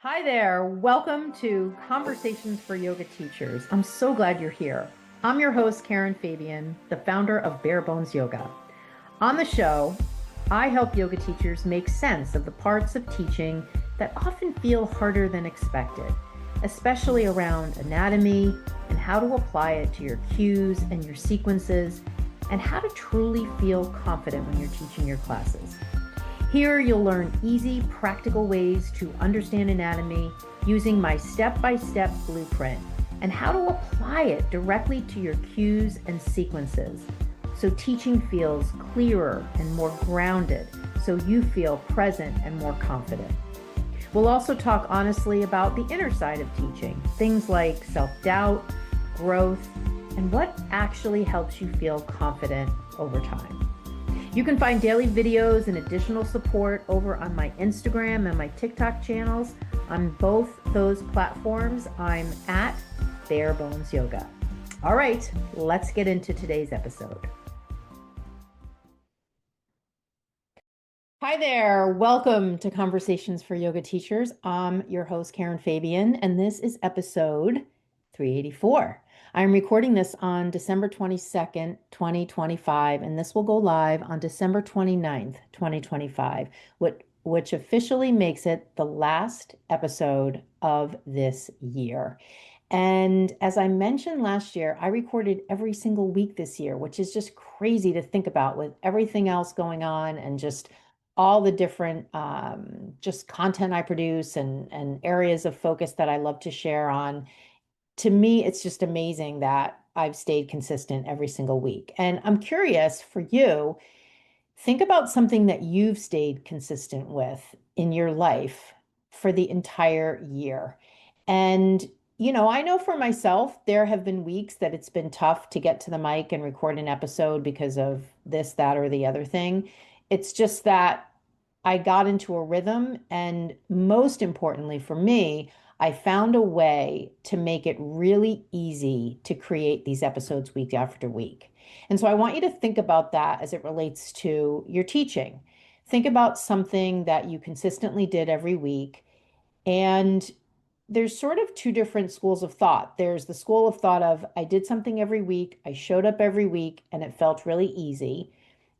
Hi there. Welcome to Conversations for Yoga Teachers. I'm so glad you're here. I'm your host, Karen Fabian, the founder of Bare Bones Yoga. On the show, I help yoga teachers make sense of the parts of teaching that often feel harder than expected, especially around anatomy and how to apply it to your cues and your sequences, and how to truly feel confident when you're teaching your classes. Here, you'll learn easy, practical ways to understand anatomy using my step-by-step blueprint and how to apply it directly to your cues and sequences so teaching feels clearer and more grounded, so you feel present and more confident. We'll also talk honestly about the inner side of teaching, things like self-doubt, growth, and what actually helps you feel confident over time. You can find daily videos and additional support over on my Instagram and my TikTok channels. On both those platforms, I'm at Bare Bones Yoga. All right, let's get into today's episode. Hi there. Welcome to Conversations for Yoga Teachers. I'm your host, Karen Fabian, and this is episode 384. I'm recording this on December 22nd, 2025, and this will go live on December 29th, 2025, which officially makes it the last episode of this year. And as I mentioned last year, I recorded every single week this year, which is just crazy to think about with everything else going on and just all the different just content I produce and areas of focus that I love to share on. To me, it's just amazing that I've stayed consistent every single week. And I'm curious for you, think about something that you've stayed consistent with in your life for the entire year. And, I know for myself, there have been weeks that it's been tough to get to the mic and record an episode because of this, that, or the other thing. It's just that I got into a rhythm. And most importantly for me, I found a way to make it really easy to create these episodes week after week. And so I want you to think about that as it relates to your teaching. Think about something that you consistently did every week. And there's sort of two different schools of thought. There's the school of thought of I did something every week, I showed up every week, and it felt really easy.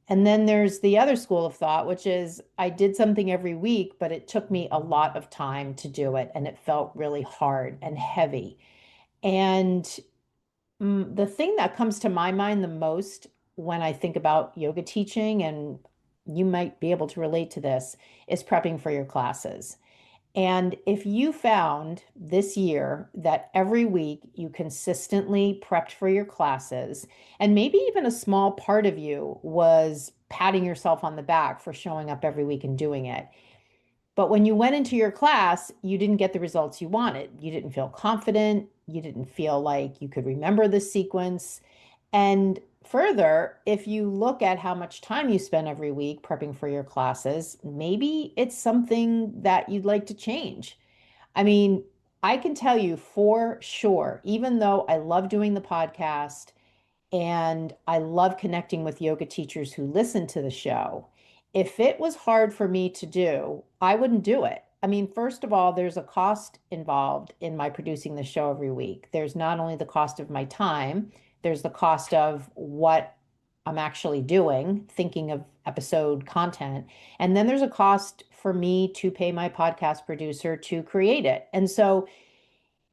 And then there's the other school of thought, which is I did something every week, but it took me a lot of time to do it, and it felt really hard and heavy. And the thing that comes to my mind the most when I think about yoga teaching, and you might be able to relate to this, is prepping for your classes. And if you found this year that every week you consistently prepped for your classes, and maybe even a small part of you was patting yourself on the back for showing up every week and doing it, but when you went into your class, you didn't get the results you wanted. You didn't feel confident. You didn't feel like you could remember the sequence. And further, if you look at how much time you spend every week prepping for your classes, maybe it's something that you'd like to change. I mean, I can tell you for sure, even though I love doing the podcast and I love connecting with yoga teachers who listen to the show. If it was hard for me to do, I wouldn't do it. I mean, first of all, there's a cost involved in my producing the show every week. There's not only the cost of my time, there's the cost of what I'm actually doing, thinking of episode content. And then there's a cost for me to pay my podcast producer to create it. And so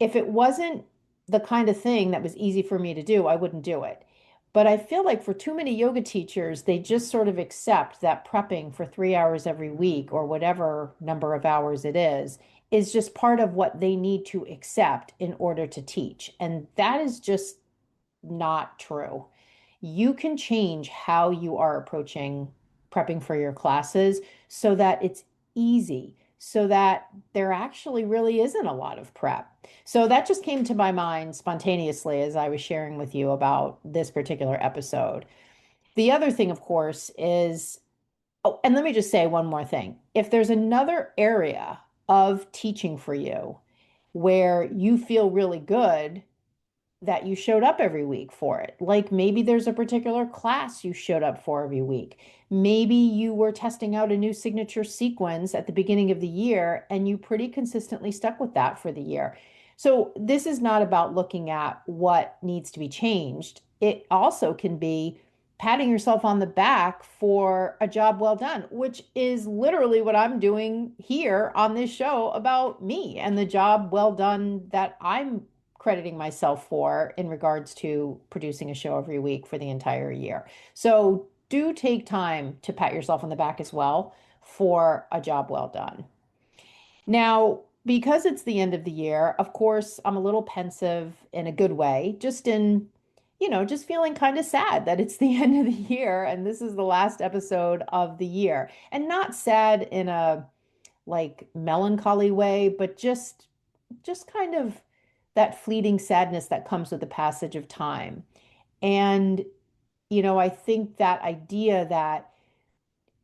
if it wasn't the kind of thing that was easy for me to do, I wouldn't do it. But I feel like for too many yoga teachers, they just sort of accept that prepping for 3 hours every week or whatever number of hours it is just part of what they need to accept in order to teach. And that is just not true. You can change how you are approaching prepping for your classes so that it's easy, so that there actually really isn't a lot of prep. So that just came to my mind spontaneously as I was sharing with you about this particular episode. The other thing, of course, is, oh, and let me just say one more thing. If there's another area of teaching for you where you feel really good that you showed up every week for it. Like maybe there's a particular class you showed up for every week. Maybe you were testing out a new signature sequence at the beginning of the year and you pretty consistently stuck with that for the year. So this is not about looking at what needs to be changed. It also can be patting yourself on the back for a job well done, which is literally what I'm doing here on this show about me and the job well done that I'm crediting myself for in regards to producing a show every week for the entire year. So do take time to pat yourself on the back as well for a job well done. Now, because it's the end of the year, of course, I'm a little pensive in a good way, just in, just feeling kind of sad that it's the end of the year and this is the last episode of the year. And not sad in a like melancholy way, but just kind of that fleeting sadness that comes with the passage of time. And, I think that idea that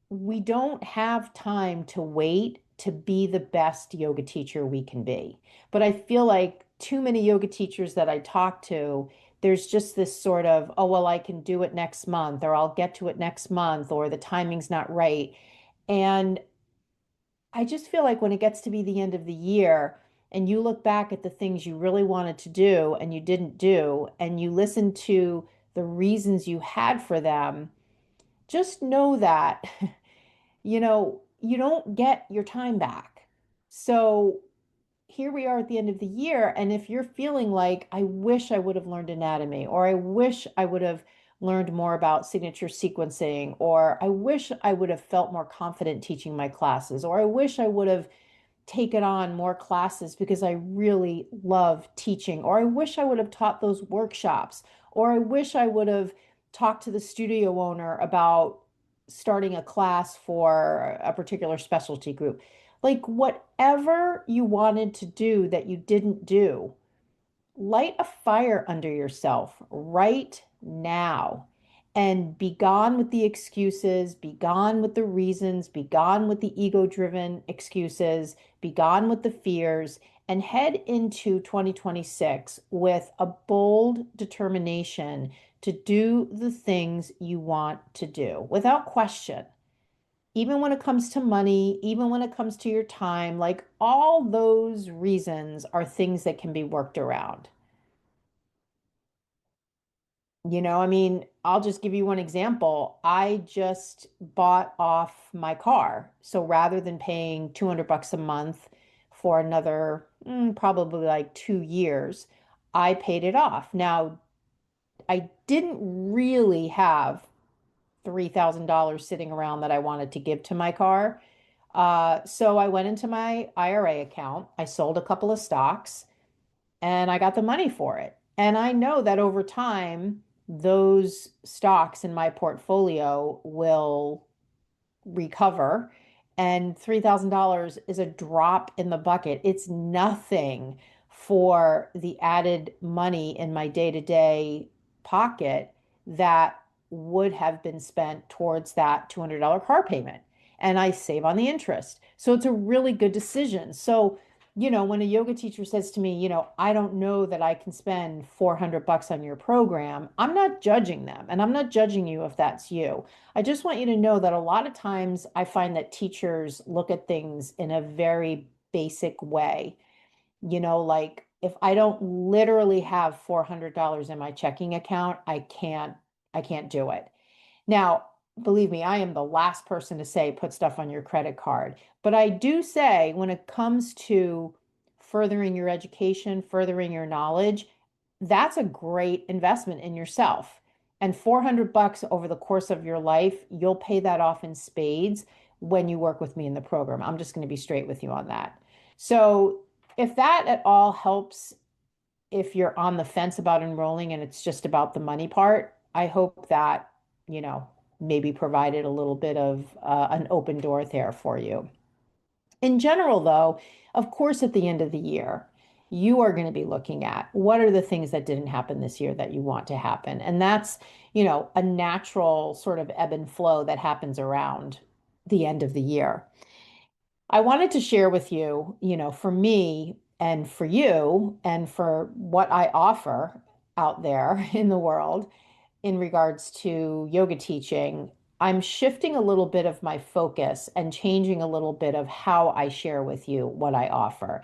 we don't have time to wait to be the best yoga teacher we can be. But I feel like too many yoga teachers that I talk to, there's just this sort of, oh, well, I can do it next month, or I'll get to it next month, or the timing's not right. And I just feel like when it gets to be the end of the year and you look back at the things you really wanted to do and you didn't do, and you listen to the reasons you had for them, just know that, you don't get your time back. So here we are at the end of the year. And if you're feeling like, I wish I would have learned anatomy, or I wish I would have learned more about signature sequencing, or I wish I would have felt more confident teaching my classes, or I wish I would have taken on more classes because I really love teaching, or I wish I would have taught those workshops, or I wish I would have talked to the studio owner about starting a class for a particular specialty group. Like whatever you wanted to do that you didn't do, light a fire under yourself right now and be gone with the excuses, be gone with the reasons, be gone with the ego-driven excuses, be gone with the fears, and head into 2026 with a bold determination to do the things you want to do without question. Even when it comes to money, even when it comes to your time, like all those reasons are things that can be worked around. I mean, I'll just give you one example. I just bought off my car. So rather than paying 200 bucks a month for another probably like 2 years, I paid it off. Now, I didn't really have $3,000 sitting around that I wanted to give to my car. So I went into my IRA account. I sold a couple of stocks and I got the money for it. And I know that over time, those stocks in my portfolio will recover. And $3,000 is a drop in the bucket. It's nothing for the added money in my day-to-day pocket that would have been spent towards that $200 car payment. And I save on the interest. So it's a really good decision. So, when a yoga teacher says to me, I don't know that I can spend 400 bucks on your program, I'm not judging them. And I'm not judging you if that's you. I just want you to know that a lot of times I find that teachers look at things in a very basic way. Like if I don't literally have $400 in my checking account, I can't do it. Now, believe me, I am the last person to say put stuff on your credit card. But I do say when it comes to furthering your education, furthering your knowledge, that's a great investment in yourself. And 400 bucks over the course of your life, you'll pay that off in spades when you work with me in the program. I'm just going to be straight with you on that. So, if that at all helps, if you're on the fence about enrolling and it's just about the money part, I hope that, you know, maybe provided a little bit of an open door there for you. In general, though, of course, at the end of the year, you are going to be looking at what are the things that didn't happen this year that you want to happen. And that's, a natural sort of ebb and flow that happens around the end of the year. I wanted to share with you, for me and for you and for what I offer. out there in the world in regards to yoga teaching, I'm shifting a little bit of my focus and changing a little bit of how I share with you what I offer.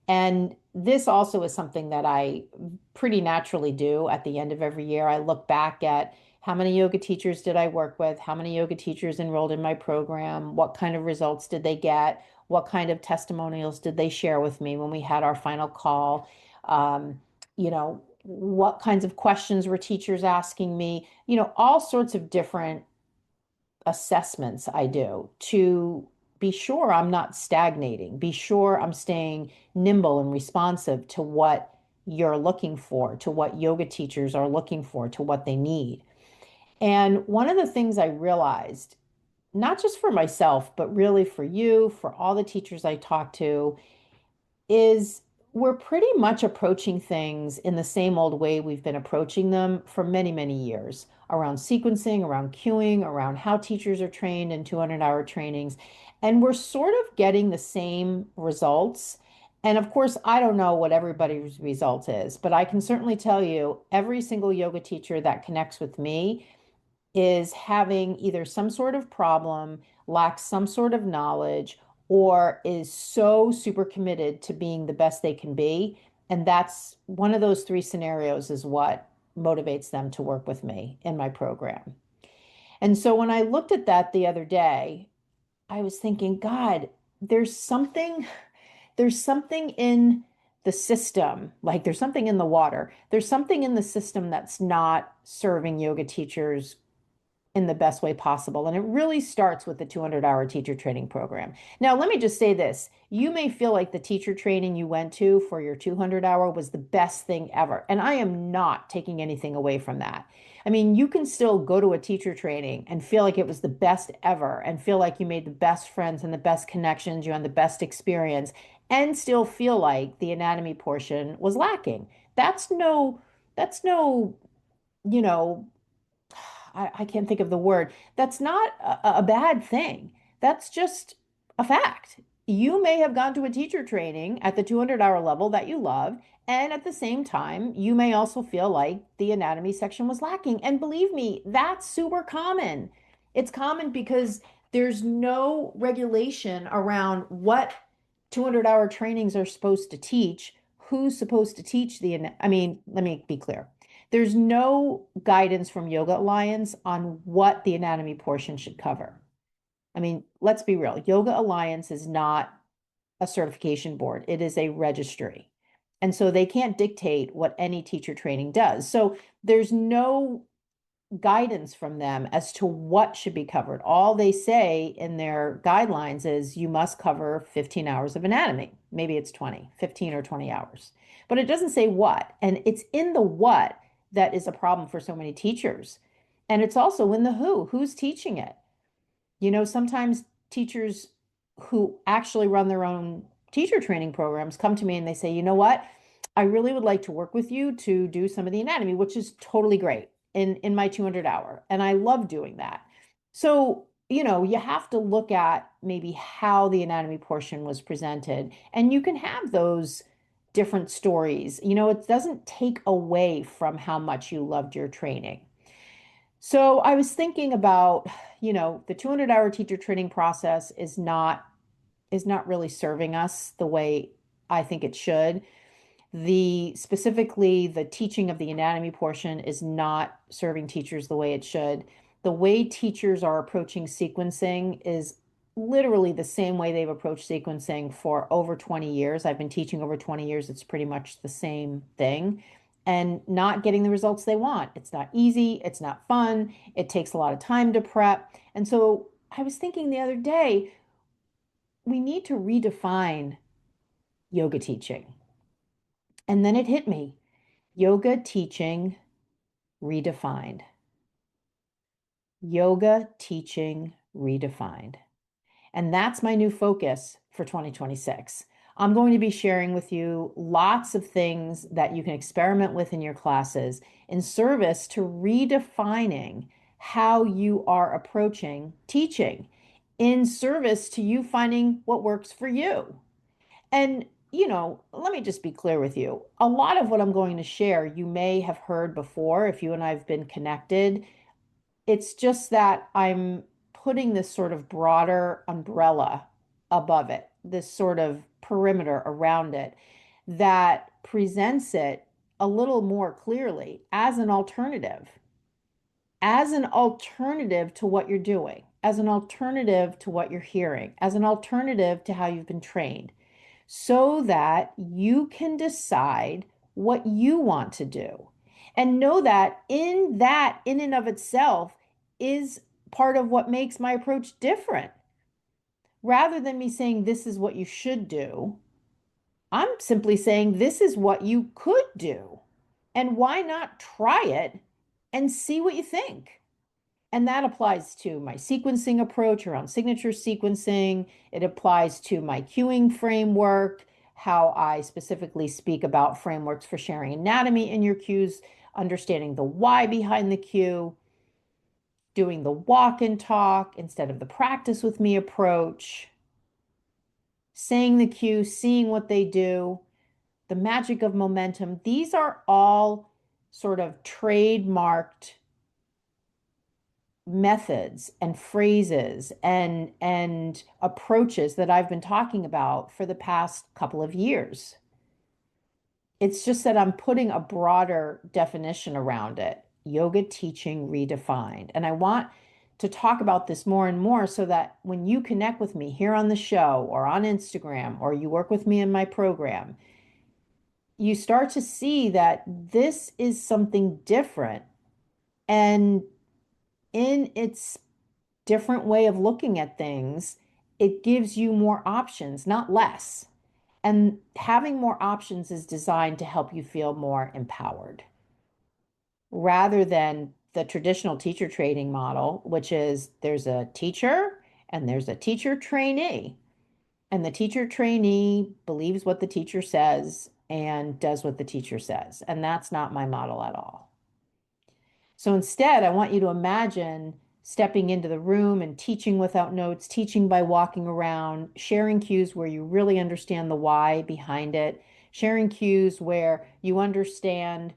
And this also is something that I pretty naturally do at the end of every year. I look back at how many yoga teachers did I work with? How many yoga teachers enrolled in my program? What kind of results did they get? What kind of testimonials did they share with me when we had our final call? Um, what kinds of questions were teachers asking me? All sorts of different assessments I do to be sure I'm not stagnating, be sure I'm staying nimble and responsive to what you're looking for, to what yoga teachers are looking for, to what they need. And one of the things I realized, not just for myself, but really for you, for all the teachers I talk to, is we're pretty much approaching things in the same old way we've been approaching them for many, many years around sequencing, around cueing, around how teachers are trained in 200-hour trainings. And we're sort of getting the same results. And of course, I don't know what everybody's result is, but I can certainly tell you every single yoga teacher that connects with me is having either some sort of problem, lacks some sort of knowledge, or is so super committed to being the best they can be. And that's one of those three scenarios is what motivates them to work with me in my program. And so when I looked at that the other day, I was thinking, God, there's something, there's something in the system, like there's something in the water. There's something in the system that's not serving yoga teachers in the best way possible. And it really starts with the 200-hour teacher training program. Now, let me just say this. You may feel like the teacher training you went to for your 200-hour was the best thing ever. And I am not taking anything away from that. I mean, you can still go to a teacher training and feel like it was the best ever and feel like you made the best friends and the best connections, you had the best experience, and still feel like the anatomy portion was lacking. That's no, you know, I can't think of the word. That's not a bad thing. That's just a fact. You may have gone to a teacher training at the 200-hour level that you love, and at the same time, you may also feel like the anatomy section was lacking. And believe me, that's super common. It's common because there's no regulation around what 200-hour trainings are supposed to teach, who's supposed to teach I mean, let me be clear. There's no guidance from Yoga Alliance on what the anatomy portion should cover. I mean, let's be real. Yoga Alliance is not a certification board, it is a registry. And so they can't dictate what any teacher training does. So there's no guidance from them as to what should be covered. All they say in their guidelines is you must cover 15 hours of anatomy. Maybe it's 20, 15 or 20 hours. But it doesn't say what. And it's in the what that is a problem for so many teachers. And it's also in the who's teaching it. Sometimes teachers who actually run their own teacher training programs come to me and they say, you know what? I really would like to work with you to do some of the anatomy, which is totally great in my 200-hour. And I love doing that. So, you have to look at maybe how the anatomy portion was presented. And you can have those different stories. It doesn't take away from how much you loved your training. So I was thinking about, the 200-hour teacher training process is not really serving us the way I think it should. Specifically, the teaching of the anatomy portion is not serving teachers the way it should. The way teachers are approaching sequencing is literally the same way they've approached sequencing for over 20 years. I've been teaching over 20 years. It's pretty much the same thing and not getting the results they want. It's not easy. It's not fun. It takes a lot of time to prep. And so I was thinking the other day, we need to redefine yoga teaching. And then it hit me. Yoga teaching redefined. Yoga teaching redefined. And that's my new focus for 2026. I'm going to be sharing with you lots of things that you can experiment with in your classes in service to redefining how you are approaching teaching, in service to you finding what works for you. And let me just be clear with you. A lot of what I'm going to share, you may have heard before if you and I have been connected. It's just that I'm putting this sort of broader umbrella above it, this sort of perimeter around it that presents it a little more clearly as an alternative to what you're doing, as an alternative to what you're hearing, as an alternative to how you've been trained, so that you can decide what you want to do. And know that, in and of itself, is part of what makes my approach different. Rather than me saying this is what you should do, I'm simply saying this is what you could do. And why not try it and see what you think? And that applies to my sequencing approach around signature sequencing. It applies to my cueing framework, how I specifically speak about frameworks for sharing anatomy in your cues, understanding the why behind the cue, doing the walk and talk instead of the practice with me approach, saying the cue, seeing what they do, the magic of momentum. These are all sort of trademarked methods and phrases and approaches that I've been talking about for the past couple of years. It's just that I'm putting a broader definition around it. Yoga teaching redefined. And I want to talk about this more and more so that when you connect with me here on the show or on Instagram or you work with me in my program, you start to see that this is something different. And in its different way of looking at things, it gives you more options, not less. And having more options is designed to help you feel more empowered rather than the traditional teacher training model, which is there's a teacher and there's a teacher trainee. And the teacher trainee believes what the teacher says and does what the teacher says. And that's not my model at all. So instead, I want you to imagine stepping into the room and teaching without notes, teaching by walking around, sharing cues where you really understand the why behind it, sharing cues where you understand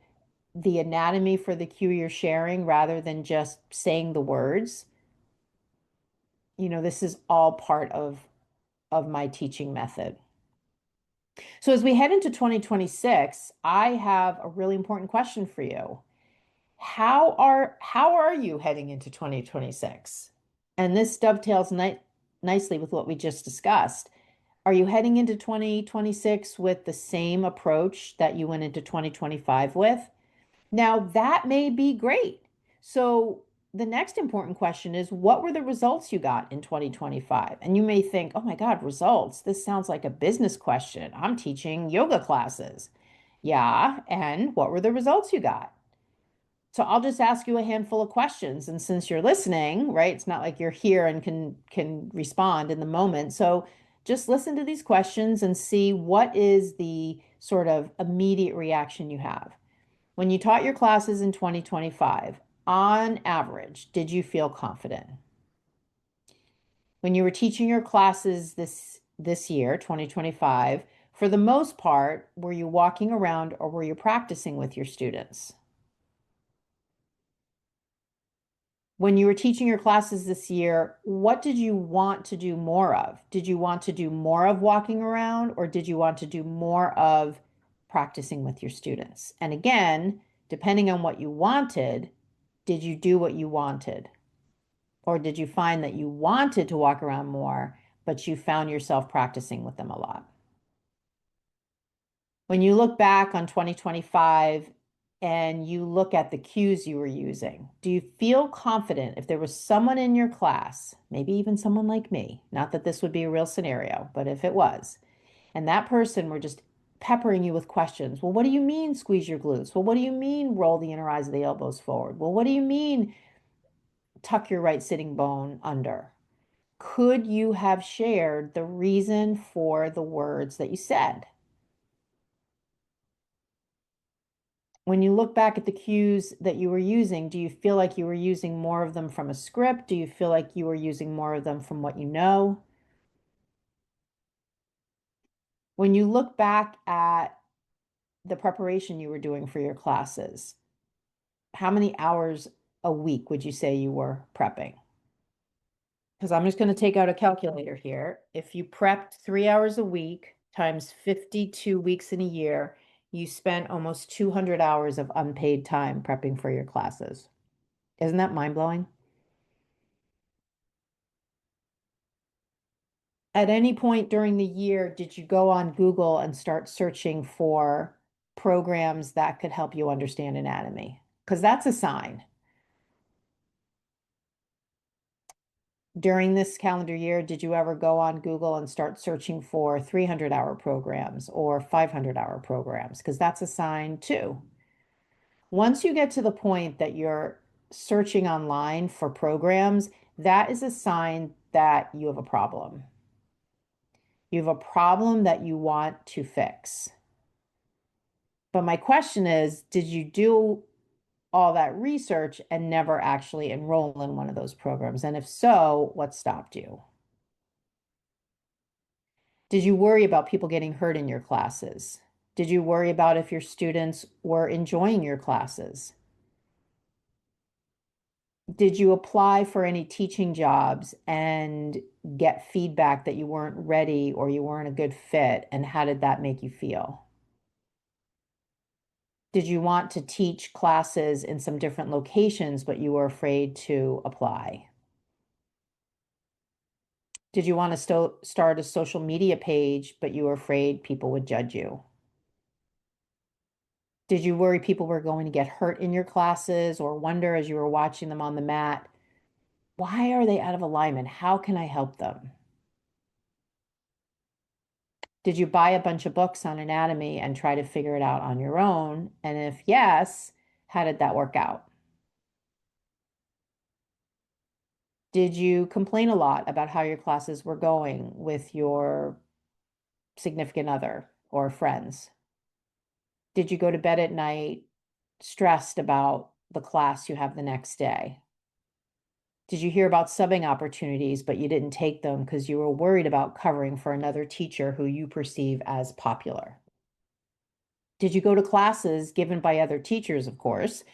the anatomy for the cue you're sharing rather than just saying the words. This is all part of my teaching method. So as we head into 2026, I have a really important question for you. How are you heading into 2026? And this dovetails nicely with what we just discussed. Are you heading into 2026 with the same approach that you went into 2025 with? Now, that may be great. So, the next important question is what were the results you got in 2025? And you may think, oh my God, results. This sounds like a business question. I'm teaching yoga classes. Yeah. And what were the results you got? So I'll just ask you a handful of questions. And since you're listening, right, it's not like you're here and can respond in the moment. So just listen to these questions and see what is the sort of immediate reaction you have. When you taught your classes in 2025, on average, did you feel confident? When you were teaching your classes this year, 2025, for the most part, were you walking around or were you practicing with your students? When you were teaching your classes this year, what did you want to do more of? Did you want to do more of walking around or did you want to do more of practicing with your students? And again, depending on what you wanted, did you do what you wanted? Or did you find that you wanted to walk around more, but you found yourself practicing with them a lot? When you look back on 2025 and you look at the cues you were using, do you feel confident if there was someone in your class, maybe even someone like me, not that this would be a real scenario, but if it was, and that person were just peppering you with questions? Well, what do you mean squeeze your glutes? Well, what do you mean roll the inner eyes of the elbows forward? Well, what do you mean tuck your right sitting bone under? Could you have shared the reason for the words that you said? When you look back at the cues that you were using, do you feel like you were using more of them from a script? Do you feel like you were using more of them from what you know? When you look back at the preparation you were doing for your classes, how many hours a week would you say you were prepping? Because I'm just going to take out a calculator here. If you prepped 3 hours a week times 52 weeks in a year, you spent almost 200 hours of unpaid time prepping for your classes. Isn't that mind-blowing? At any point during the year, did you go on Google and start searching for programs that could help you understand anatomy? Because that's a sign. During this calendar year, did you ever go on Google and start searching for 300-hour programs or 500-hour programs? Because that's a sign too. Once you get to the point that you're searching online for programs, that is a sign that you have a problem. You have a problem that you want to fix. But my question is, did you do all that research and never actually enroll in one of those programs? And if so, what stopped you? Did you worry about people getting hurt in your classes? Did you worry about if your students were enjoying your classes? Did you apply for any teaching jobs and get feedback that you weren't ready or you weren't a good fit? And how did that make you feel? Did you want to teach classes in some different locations, but you were afraid to apply? Did you want to start a social media page, but you were afraid people would judge you? Did you worry people were going to get hurt in your classes or wonder as you were watching them on the mat, why are they out of alignment? How can I help them? Did you buy a bunch of books on anatomy and try to figure it out on your own? And if yes, how did that work out? Did you complain a lot about how your classes were going with your significant other or friends? Did you go to bed at night stressed about the class you have the next day? Did you hear about subbing opportunities, but you didn't take them because you were worried about covering for another teacher who you perceive as popular? Did you go to classes given by other teachers, of course,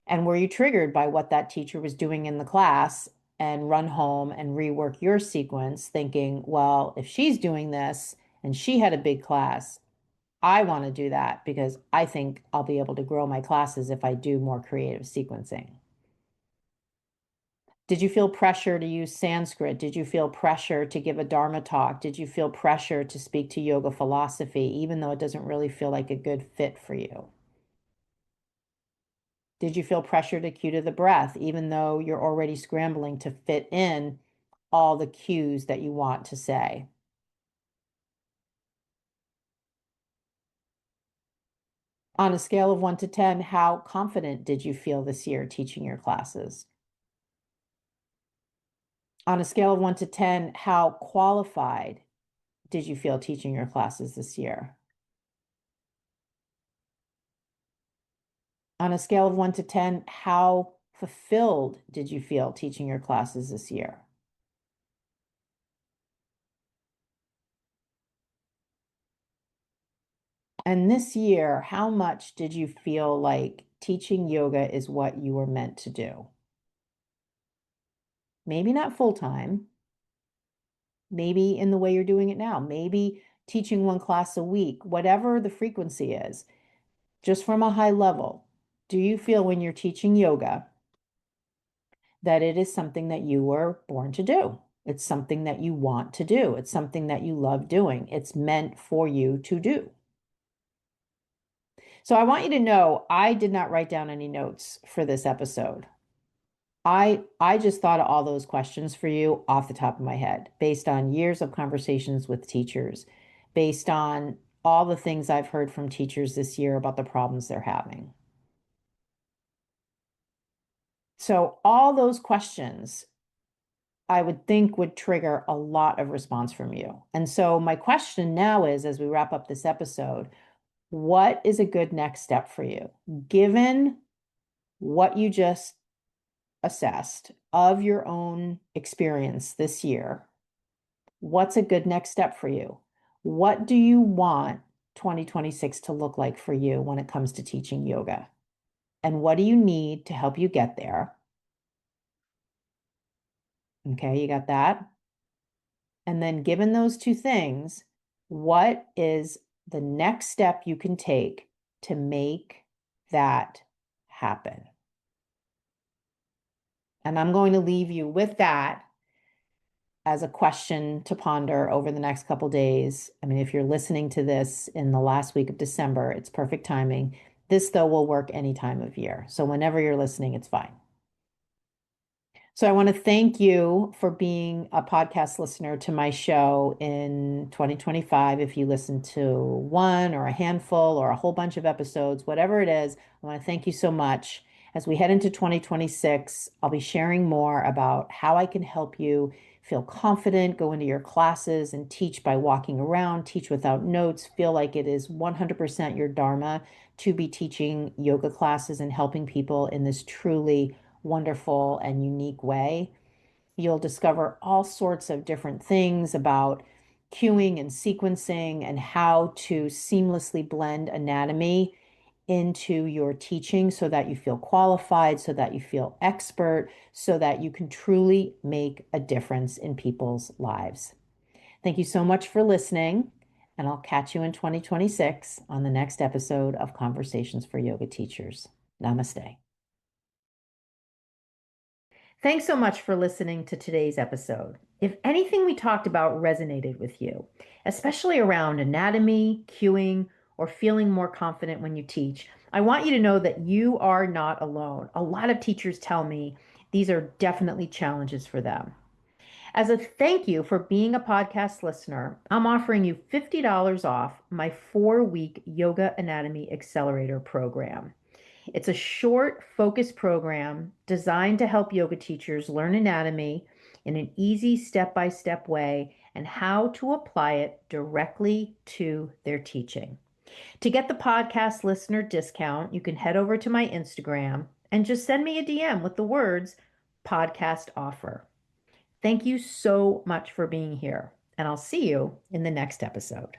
and were you triggered by what that teacher was doing in the class and run home and rework your sequence thinking, well, if she's doing this and she had a big class, I want to do that because I think I'll be able to grow my classes if I do more creative sequencing. Did you feel pressure to use Sanskrit? Did you feel pressure to give a Dharma talk? Did you feel pressure to speak to yoga philosophy, even though it doesn't really feel like a good fit for you? Did you feel pressure to cue to the breath, even though you're already scrambling to fit in all the cues that you want to say? On a scale of 1 to 10, how confident did you feel this year teaching your classes? On a scale of 1 to 10, how qualified did you feel teaching your classes this year? On a scale of 1 to 10, how fulfilled did you feel teaching your classes this year? And this year, how much did you feel like teaching yoga is what you were meant to do? Maybe not full time, maybe in the way you're doing it now, maybe teaching one class a week, whatever the frequency is, just from a high level. Do you feel when you're teaching yoga that it is something that you were born to do? It's something that you want to do. It's something that you love doing. It's meant for you to do. So I want you to know I did not write down any notes for this episode. I just thought of all those questions for you off the top of my head, based on years of conversations with teachers, based on all the things I've heard from teachers this year about the problems they're having. So all those questions I would think would trigger a lot of response from you. And so my question now is, as we wrap up this episode, what is a good next step for you? Given what you just assessed of your own experience this year, what's a good next step for you? What do you want 2026 to look like for you when it comes to teaching yoga? And what do you need to help you get there? Okay, you got that? And then, given those two things, what is the next step you can take to make that happen? And I'm going to leave you with that as a question to ponder over the next couple days. I mean, if you're listening to this in the last week of December, it's perfect timing. This, though, will work any time of year. So whenever you're listening, it's fine. So I want to thank you for being a podcast listener to my show in 2025. If you listen to one or a handful or a whole bunch of episodes, whatever it is, I want to thank you so much. As we head into 2026, I'll be sharing more about how I can help you feel confident, go into your classes and teach by walking around, teach without notes, feel like it is 100% your dharma to be teaching yoga classes and helping people in this truly wonderful and unique way. You'll discover all sorts of different things about cueing and sequencing and how to seamlessly blend anatomy into your teaching so that you feel qualified, so that you feel expert, so that you can truly make a difference in people's lives. Thank you so much for listening, and I'll catch you in 2026 on the next episode of Conversations for Yoga Teachers. Namaste. Thanks so much for listening to today's episode. If anything we talked about resonated with you, especially around anatomy, cueing, or feeling more confident when you teach, I want you to know that you are not alone. A lot of teachers tell me these are definitely challenges for them. As a thank you for being a podcast listener, I'm offering you $50 off my 4-week Yoga Anatomy Accelerator program. It's a short, focused program designed to help yoga teachers learn anatomy in an easy step-by-step way and how to apply it directly to their teaching. To get the podcast listener discount, you can head over to my Instagram and just send me a DM with the words podcast offer. Thank you so much for being here, and I'll see you in the next episode.